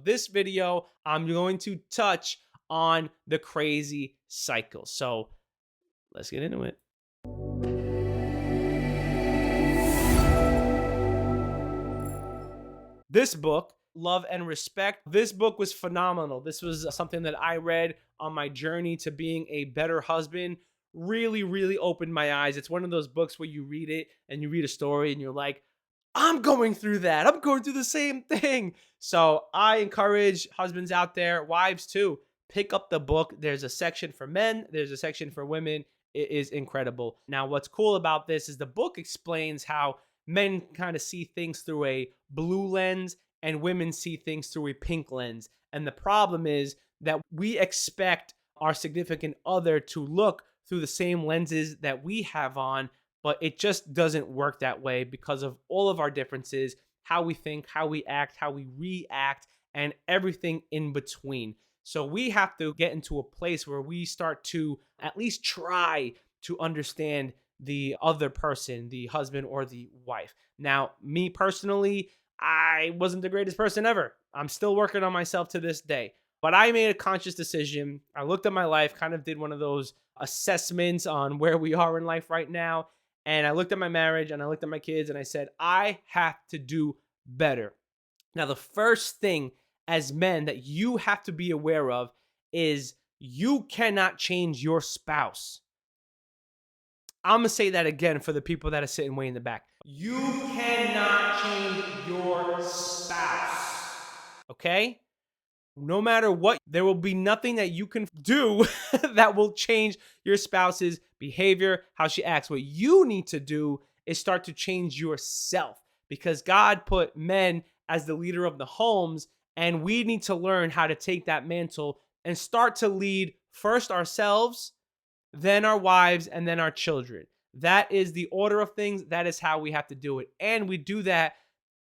This video, I'm going to touch on the crazy cycle. So let's get into it. This book, Love and Respect, this book was phenomenal. This was something that I read on my journey to being a better husband. Really, really opened my eyes. It's one of those books where you read it and you read a story and you're like, I'm going through that. I'm going through the same thing. So I encourage husbands out there, wives too, pick up the book. There's a section for men, there's a section for women. It is incredible. Now, what's cool about this is the book explains how men kind of see things through a blue lens and women see things through a pink lens. And the problem is that we expect our significant other to look through the same lenses that we have on, but it just doesn't work that way because of all of our differences, how we think, how we act, how we react, and everything in between. So we have to get into a place where we start to at least try to understand the other person, the husband or the wife. Now, me personally, I wasn't the greatest person ever. I'm still working on myself to this day. But I made a conscious decision. I looked at my life, kind of did one of those assessments on where we are in life right now. And I looked at my marriage and I looked at my kids and I said, I have to do better. Now, the first thing as men that you have to be aware of is you cannot change your spouse. I'm going to say that again for the people that are sitting way in the back. You cannot change your spouse. Okay? No matter what, there will be nothing that you can do that will change your spouse's behavior, how she acts. What you need to do is start to change yourself because God put men as the leader of the homes, and we need to learn how to take that mantle and start to lead first ourselves, then our wives, and then our children. That is the order of things. That is how we have to do it. And we do that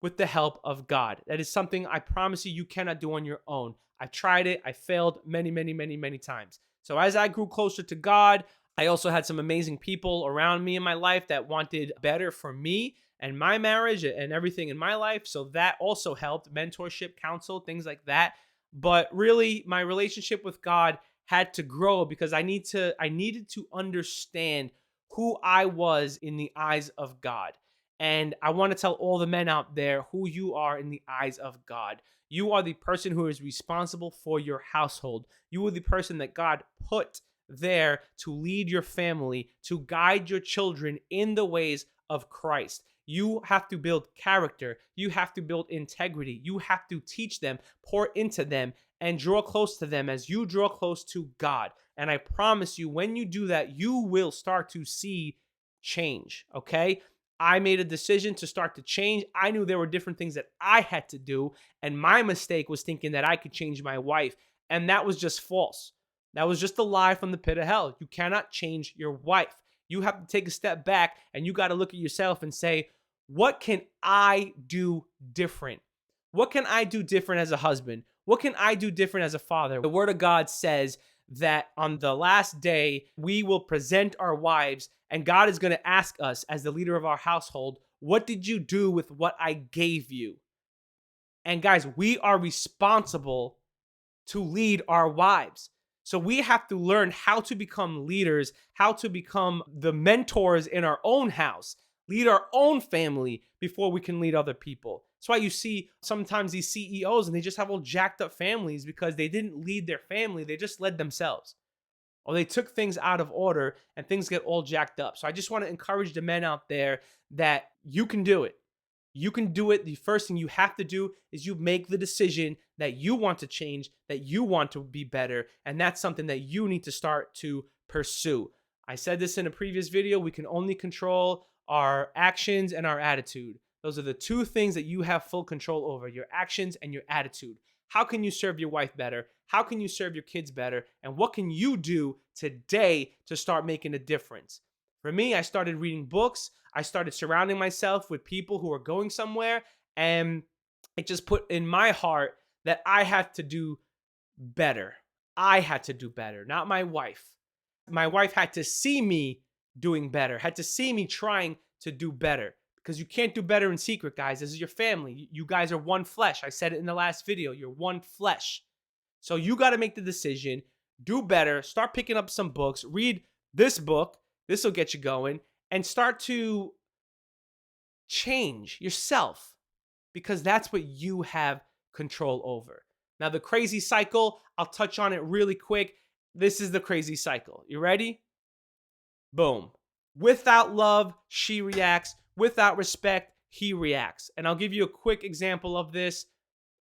with the help of God. That is something I promise you cannot do on your own. I tried it. I failed many, many, many, many times. So as I grew closer to God, I also had some amazing people around me in my life that wanted better for me and my marriage and everything in my life. So that also helped, mentorship, counsel, things like that. But really, my relationship with God had to grow because I needed to understand who I was in the eyes of God. And I want to tell all the men out there who you are in the eyes of God. You are the person who is responsible for your household. You are the person that God put there to lead your family, to guide your children in the ways of Christ. You have to build character. You have to build integrity. You have to teach them, pour into them, and draw close to them as you draw close to God. And I promise you, when you do that, you will start to see change, okay? I made a decision to start to change. I knew there were different things that I had to do. And my mistake was thinking that I could change my wife. And that was just false. That was just a lie from the pit of hell. You cannot change your wife. You have to take a step back and you got to look at yourself and say, what can I do different? What can I do different as a husband? What can I do different as a father? The word of God says that on the last day, we will present our wives, and God is going to ask us as the leader of our household, what did you do with what I gave you? And guys, we are responsible to lead our wives. So we have to learn how to become leaders, how to become the mentors in our own house, lead our own family before we can lead other people. That's why you see sometimes these CEOs and they just have all jacked up families because they didn't lead their family, they just led themselves. Or they took things out of order and things get all jacked up. So I just want to encourage the men out there that you can do it. You can do it. The first thing you have to do is you make the decision that you want to change, that you want to be better. And that's something that you need to start to pursue. I said this in a previous video. We can only control our actions and our attitude. Those are the two things that you have full control over, your actions and your attitude. How can you serve your wife better? How can you serve your kids better? And what can you do today to start making a difference? For me, I started reading books. I started surrounding myself with people who are going somewhere. And it just put in my heart that I had to do better. I had to do better, not my wife. My wife had to see me doing better, had to see me trying to do better. because you can't do better in secret, guys. This is your family. You guys are one flesh. I said it in the last video. You're one flesh. So you got to make the decision, do better, start picking up some books, read this book. This will get you going, and start to change yourself, because that's what you have control over. Now, the crazy cycle, I'll touch on it really quick. This is the crazy cycle. You ready? Boom. Without love, she reacts. Without respect, he reacts. And I'll give you a quick example of this,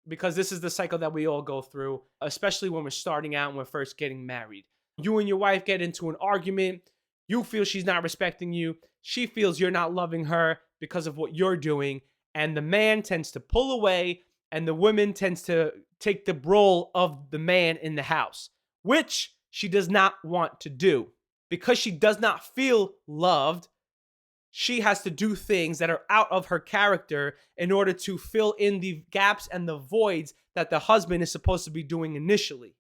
because this is the cycle that we all go through, especially when we're starting out and we're first getting married. You and your wife get into an argument. You feel she's not respecting you. She feels you're not loving her because of what you're doing. And the man tends to pull away, and the woman tends to take the role of the man in the house, which she does not want to do. Because she does not feel loved, she has to do things that are out of her character in order to fill in the gaps and the voids that the husband is supposed to be doing initially.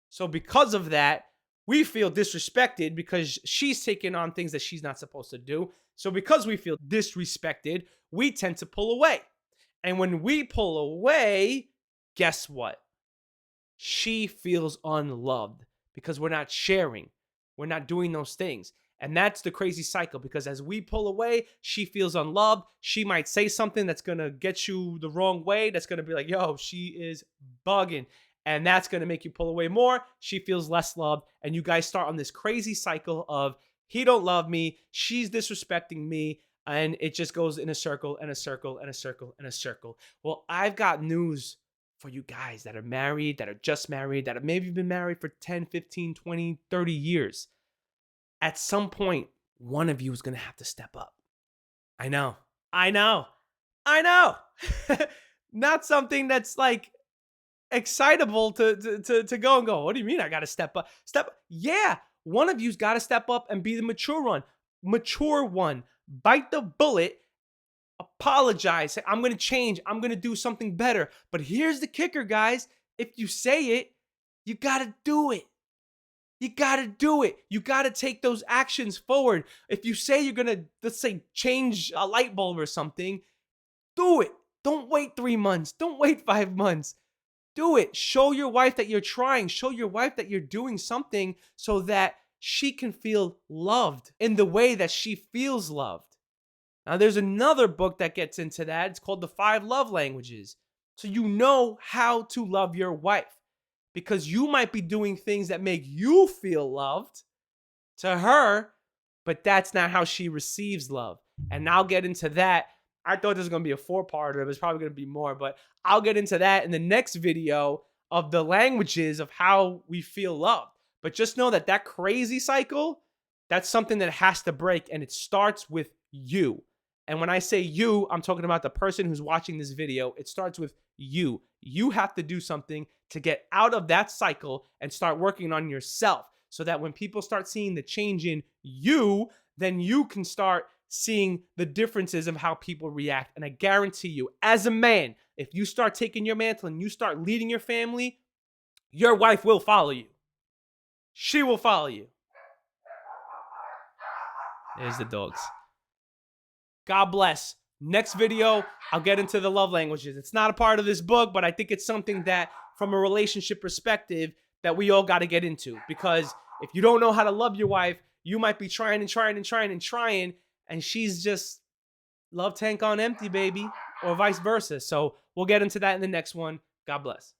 So because of that, we feel disrespected because she's taking on things that she's not supposed to do. So because we feel disrespected, we tend to pull away. And when we pull away, guess what? She feels unloved because we're not sharing. We're not doing those things. And that's the crazy cycle, because as we pull away, she feels unloved. She might say something that's going to get you the wrong way. That's going to be like, yo, she is bugging. And that's going to make you pull away more. She feels less loved. And you guys start on this crazy cycle of, he don't love me, she's disrespecting me. And it just goes in a circle and a circle and a circle and a circle. Well, I've got news for you guys that are married, that are just married, that have maybe been married for 10, 15, 20, 30 years. At some point, one of you is going to have to step up. I know. Not something that's like excitable to go and go, what do you mean I got to step up? Yeah, one of you's got to step up and be the mature one. Bite the bullet, apologize, say, I'm going to change, I'm going to do something better. But here's the kicker, guys. If you say it, you got to do it. You got to do it. You got to take those actions forward. If you say you're going to, let's say, change a light bulb or something, do it. Don't wait 3 months. Don't wait 5 months. Do it. Show your wife that you're trying. Show your wife that you're doing something so that she can feel loved in the way that she feels loved. Now, there's another book that gets into that. It's called The 5 Love Languages. So you know how to love your wife, because you might be doing things that make you feel loved to her, but that's not how she receives love. And I'll get into that. I thought this was going to be a 4-parter. It was probably going to be more, but I'll get into that in the next video of the languages of how we feel loved. But just know that that crazy cycle, that's something that has to break, and it starts with you. And when I say you, I'm talking about the person who's watching this video. It starts with you. You have to do something to get out of that cycle and start working on yourself, so that when people start seeing the change in you, then you can start seeing the differences of how people react. And I guarantee you, as a man, if you start taking your mantle and you start leading your family, your wife will follow you. She will follow you. There's the dogs. God bless. Next video, I'll get into the love languages. It's not a part of this book, but I think it's something that, from a relationship perspective, that we all got to get into. Because if you don't know how to love your wife, you might be trying, and she's just love tank on empty, baby, or vice versa. So we'll get into that in the next one. God bless.